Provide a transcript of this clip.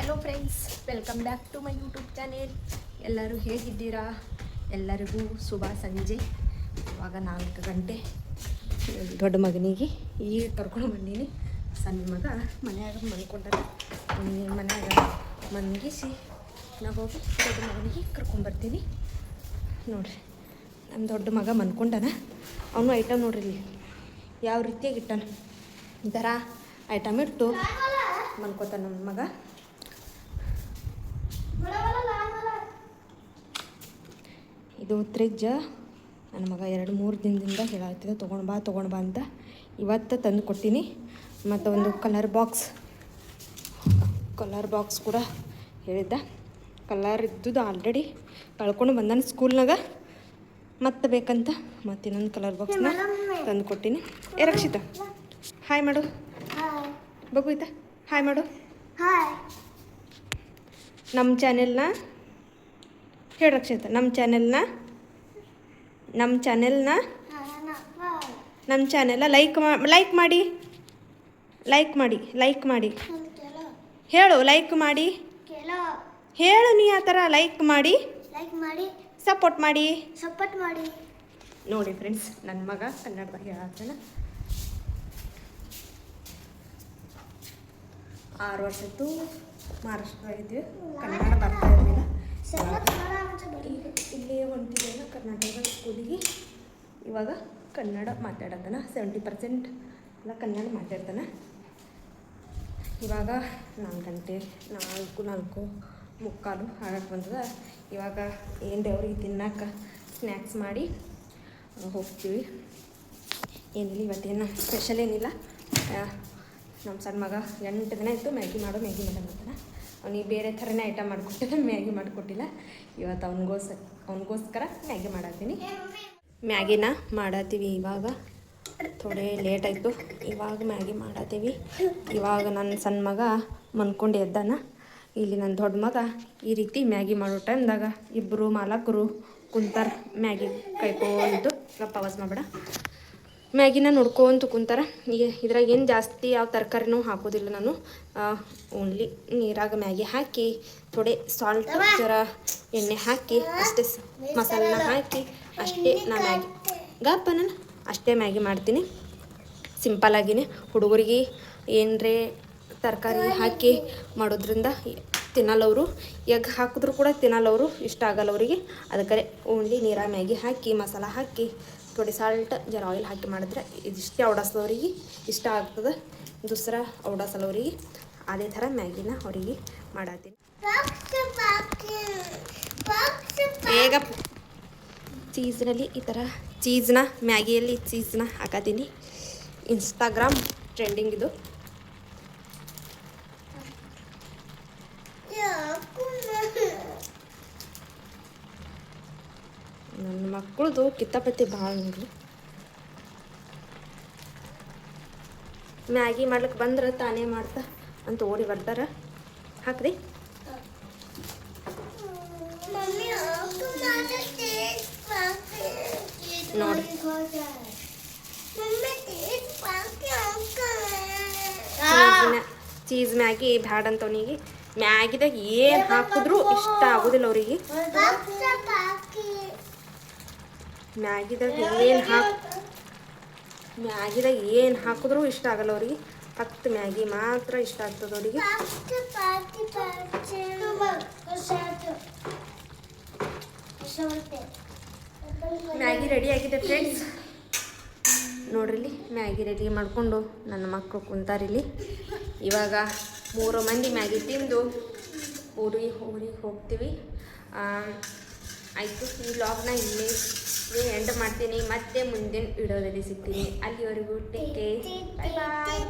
Hello friends, welcome back to my YouTube channel. ಎಲ್ಲರೂ ಹೇಗಿದ್ದೀರಾ? ಎಲ್ಲರಿಗೂ ಶುಭ ಸಂಜೆ. ಇವಾಗ 4 ಗಂಟೆ. ದೊಡ್ಡ ಮಗನಿಗೆ ಈಗ ಕರ್ಕೊಂಡು ಬಂದೀನಿ. ಸಣ್ಣ ಮಗ ಮನ್ಯಾಗ ಮನ್ಕೊಂಡಾರ. ಮನ್ಯಾಗ ಮನ್ಗಿಸಿ ನಾವು ಹೋಗಿ ದೊಡ್ಡ ಮಗನಿಗೆ ಕರ್ಕೊಂಬರ್ತೀನಿ. ನೋಡಿರಿ, ನಮ್ಮ ದೊಡ್ಡ ಮಗ ಮನ್ಕೊಂಡಾನ. ಅವನು ಐಟಮ್ ನೋಡ್ರಿ ಇಲ್ಲಿ ಯಾವ ರೀತಿಯಾಗಿ ಇಟ್ಟಾನ. ಈ ಥರ ಐಟಮ್ ಇಟ್ಟು ಮನ್ಕೋತಾನ ನನ್ನ ಮಗ. ಇದು ಫ್ರಿಜ್ಜ. ನನ್ನ ಮಗ 2-3 ದಿನದಿಂದ ಹೇಳಾಗ್ತಿದ್ದ ತೊಗೊಂಡು ಬಾ ಅಂತ. ಇವತ್ತು ತಂದು ಕೊಟ್ಟೀನಿ. ಮತ್ತು ಒಂದು ಕಲರ್ ಬಾಕ್ಸ್ ಕೂಡ ಹೇಳಿದ್ದ. ಕಲರ್ ಇದ್ದುದು ಆಲ್ರೆಡಿ ಕಳ್ಕೊಂಡು ಬಂದಾನ ಸ್ಕೂಲ್ನಾಗ. ಮತ್ತೆ ಬೇಕಂತ ಮತ್ತು ಇನ್ನೊಂದು ಕಲರ್ ಬಾಕ್ಸ್ನ ತಂದು ಕೊಟ್ಟೀನಿ. ರಕ್ಷಿತಾ ಹಾಯ್ ಮಾಡು. ಬಗುಯ್ತಾ ಹಾಯ್ ಮಾಡು. ನಮ್ಮ ಚಾನೆಲ್ನ ಹೇಳಿ ರಕ್ಷಿತಾ. ನಮ್ಮ ಚಾನೆಲ್ನ ಲೈಕ್ ಮಾಡಿ ಹೇಳು. ಲೈಕ್ ಮಾಡಿ ಹೇಳು. ನೀ ಆ ಥರ ಲೈಕ್ ಮಾಡಿ ಸಪೋರ್ಟ್ ಮಾಡಿ. ನೋಡಿ ಫ್ರೆಂಡ್ಸ್, ನನ್ನ ಮಗ ಕನ್ನಡದಾಗ ಹೇಳತ್ತಾನ. 6 ವರ್ಷದ್ದು ಮಹಾರಾಷ್ಟ್ರದಾಗಿದ್ವಿ. ಕನ್ನಡ ಬರ್ತಾ ಇರಲಿಲ್ಲ. ಇಲ್ಲೇ ಹೊಂಟಿದ್ದೇನೆ ಕರ್ನಾಟಕದ ಸ್ಕೂಲಿಗೆ. ಇವಾಗ ಕನ್ನಡ ಮಾತಾಡತ್ತಾನ. 70% ಎಲ್ಲ ಕನ್ನಡ ಮಾತಾಡ್ತಾನೆ. ಇವಾಗ 4 ಗಂಟೆ 4:45 ಆಗಕ್ಕೆ ಬಂದದ. ಇವಾಗ ಏನು ಅವ್ರಿಗೆ ತಿನ್ನಕ್ಕೆ ಸ್ನ್ಯಾಕ್ಸ್ ಮಾಡಿ ಹೋಗ್ತೀವಿ. ಏನಿಲ್ಲ, ಇವತ್ತೇನು ಸ್ಪೆಷಲ್ ಏನಿಲ್ಲ. ನಮ್ಮ ಸಣ್ಣ ಮಗ 8 ದಿನ ಇತ್ತು ಮ್ಯಾಗಿ ಮಾಡಂತಾನೆ. ಅವನಿಗೆ ಬೇರೆ ಥರನೇ ಐಟಮ್ ಮಾಡಿಕೊಟ್ಟಿಲ್ಲ, ಮ್ಯಾಗಿ ಮಾಡಿಕೊಟ್ಟಿಲ್ಲ. ಇವತ್ತು ಅವನಿಗೋಸ್ಕರ ಮ್ಯಾಗಿ ಮಾಡತ್ತೀನಿ. ಮ್ಯಾಗಿನ ಮಾಡತ್ತೀವಿ. ಇವಾಗ ಥೋಡೆ ಲೇಟ್ ಆಯಿತು. ಇವಾಗ ಮ್ಯಾಗಿ ಮಾಡತ್ತೀವಿ. ಇವಾಗ ನನ್ನ ಸಣ್ಣ ಮಗ ಮನ್ಕೊಂಡು ಎದ್ದಾನ. ಇಲ್ಲಿ ನನ್ನ ದೊಡ್ಡ ಮಗ ಈ ರೀತಿ ಮ್ಯಾಗಿ ಮಾಡೋ ಟೈಮ್ದಾಗ ಇಬ್ಬರು ಮಾಲಕರು ಕುಂತಾರ. ಮ್ಯಾಗಿ ಕೈಕೊಂಡು ಗಪ್ಪ ಆವಾಜ್ ಮಾಡಬೇಡ. ಮ್ಯಾಗಿನ ನೋಡ್ಕೊಂತ ಕುಂತಾರ. ಈಗ ಇದ್ರಾಗ ಏನು ಜಾಸ್ತಿ ಯಾವ ತರಕಾರಿನೂ ಹಾಕೋದಿಲ್ಲ ನಾನು. ಓನ್ಲಿ ನೀರಾಗ ಮ್ಯಾಗಿ ಹಾಕಿ ಥೋಡೆ ಸಾಲ್ಟ್ ಜರ ಎಣ್ಣೆ ಹಾಕಿ ಅಷ್ಟೇ ಮಸಾಲನ ಹಾಕಿ ಅಷ್ಟೇ ನಾನು ಅಷ್ಟೇ ಮ್ಯಾಗಿ ಮಾಡ್ತೀನಿ. ಸಿಂಪಲ್ಲಾಗಿನೇ. ಹುಡುಗರಿಗೆ ಏನರೇ ತರಕಾರಿ ಹಾಕಿ ಮಾಡೋದ್ರಿಂದ ತಿನ್ನಲ್ಲವರು. ಎಗ್ ಹಾಕಿದ್ರು ಕೂಡ ತಿನ್ನಲ್ಲವರು, ಇಷ್ಟ ಆಗಲ್ಲ ಅವರಿಗೆ. ಅದಕ್ಕೆ ಓನ್ಲಿ ನೀರಾಗ ಮ್ಯಾಗಿ ಹಾಕಿ ಮಸಾಲ ಹಾಕಿ ಥೋಡೆ ಸಾಲ್ಟ್ ಜರ ಆಯಿಲ್ ಹಾಕಿ ಮಾಡಿದ್ರೆ ಇದಿಷ್ಟೇ ಅವಡಸ್ದವ್ರಿಗೆ ಇಷ್ಟ ಆಗ್ತದೆ. ದೂಸರ ಅವಡಸಲ್ಲ ಅವ್ರಿಗೆ. ಅದೇ ಥರ ಮ್ಯಾಗಿನ ಅವರಿಗೆ ಮಾಡತ್ತೀನಿ. ಈಗ ಚೀಸ್ನಲ್ಲಿ ಈ ಥರ ಮ್ಯಾಗಿಯಲ್ಲಿ ಚೀಸ್ನ ಹಾಕತ್ತೀನಿ. ಇನ್ಸ್ಟಾಗ್ರಾಮ್ ಟ್ರೆಂಡಿಂಗ್ ಇದು. ನನ್ನ ಮಕ್ಕಳದು ಕಿತ್ತಾಪತ್ತಿ ಭಾಳ ನೋಡ್ರಿ. ಮ್ಯಾಗಿ ಮಾಡ್ಲಿಕ್ಕೆ ಬಂದ್ರೆ ತಾನೇ ಮಾಡ್ತಾ ಅಂತ ಓಡಿ ಬರ್ತಾರೆ. ಹಾಕ್ರಿ. ನೋಡಿ ಚೀಸ್ ಮ್ಯಾಗಿ ಬ್ಯಾಡ ಅಂತವನಿಗೆ. ಮ್ಯಾಗಿದಾಗ ಏನು ಹಾಕಿದ್ರು ಇಷ್ಟ ಆಗೋದಿಲ್ಲ ಅವರಿಗೆ. ಮ್ಯಾಗಿದಾಗ ಏನು ಹಾಕಿದ್ರೂ ಇಷ್ಟ ಆಗಲ್ಲ ಅವ್ರಿಗೆ. ಫಕ್ತ್ ಮ್ಯಾಗಿ ಮಾತ್ರ ಇಷ್ಟ ಆಗ್ತದೆ ಅವರಿಗೆ. ಮ್ಯಾಗಿ ರೆಡಿ ಆಗಿದೆ ಫ್ರೆಂಡ್ಸ್. ನೋಡ್ರಿಲ್ಲಿ ಮ್ಯಾಗಿ ರೆಡಿ ಮಾಡಿಕೊಂಡು ನನ್ನ ಮಕ್ಕಳು ಕುಂತಾರಿಲ್ಲಿ. ಇವಾಗ 3 ಮಂದಿ ಮ್ಯಾಗಿ ತಿಂದು ಊರಿಗೆ ಹೋಗ್ತೀವಿ. ಆಯಿತು, ಈ ವ್ಲಾಗ್ನ ಇಲ್ಲೇ ಎಂಡ್ ಮಾಡ್ತೀನಿ. ಮತ್ತೆ ಮುಂದಿನ ವಿಡಿಯೋದಲ್ಲಿ ಸಿಗ್ತೀನಿ. ಅಲ್ಲಿವರೆಗೂ ಟೇಕ್ ಕೇರ್. ಬಾಯ್ ಬಾಯ್.